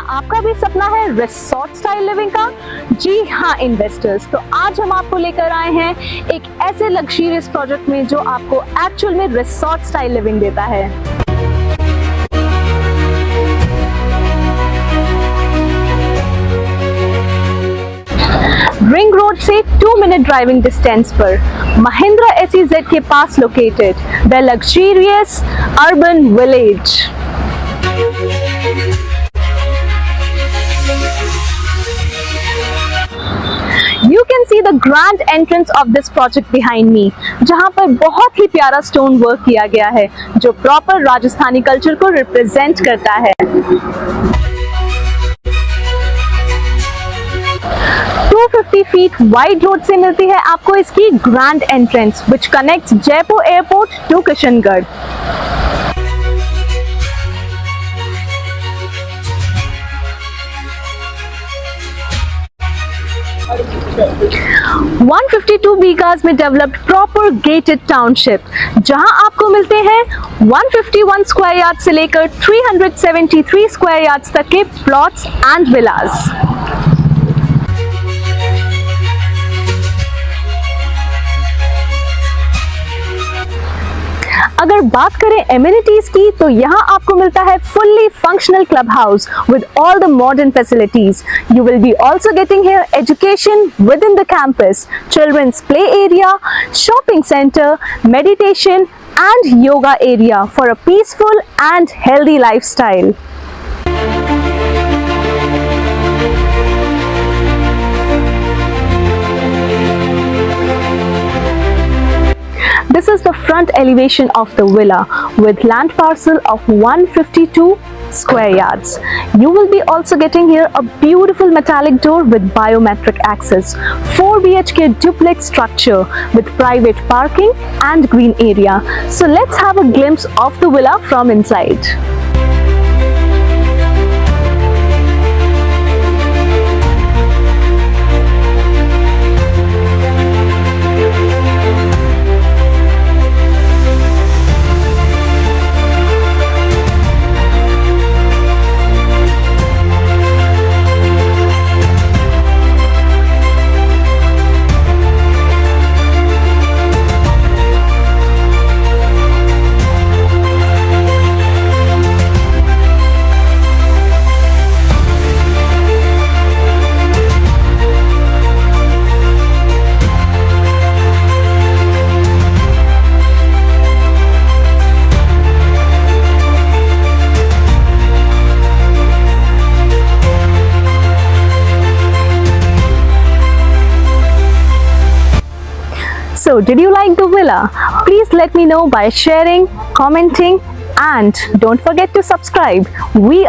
आपका भी सपना है रिसोर्ट स्टाइल लिविंग का? जी हाँ इन्वेस्टर्स, तो आज हम आपको लेकर आए हैं एक ऐसे लग्जरियस प्रोजेक्ट में जो आपको एक्चुअल में रिसोर्ट स्टाइल लिविंग देता है। रिंग रोड से 2 मिनट ड्राइविंग डिस्टेंस पर महिंद्रा SEZ के पास located the luxurious urban village. You can see the grand entrance of this project behind me, जहाँ पर बहुत ही प्यारा स्टोन वर्क किया गया है जो प्रॉपर राजस्थानी कल्चर को रिप्रेजेंट करता है। 250 फीट वाइड रोड से मिलती है आपको इसकी grand entrance which connects Jaipur airport to Kishangarh.. 152 bighas में डेवलप्ड प्रॉपर गेटेड टाउनशिप, जहां आपको मिलते हैं 151 स्क्वायर यार्ड से लेकर 373 स्क्वायर यार्ड्स तक के प्लॉट्स एंड विलास। अगर बात करें एमिनिटीज की तो यहाँ आपको मिलता है fully functional club house with all the modern facilities. You will be also getting here education within the campus, children's play area, shopping centre, meditation and yoga area for a peaceful and healthy lifestyle. This is the front elevation of the villa with land parcel of 152 square yards. You will be also getting here a beautiful metallic door with biometric access, 4 BHK duplex structure with private parking and green area. So let's have a glimpse of the villa from inside. So, did you like the villa? Please let me know by sharing, commenting, and don't forget to subscribe. We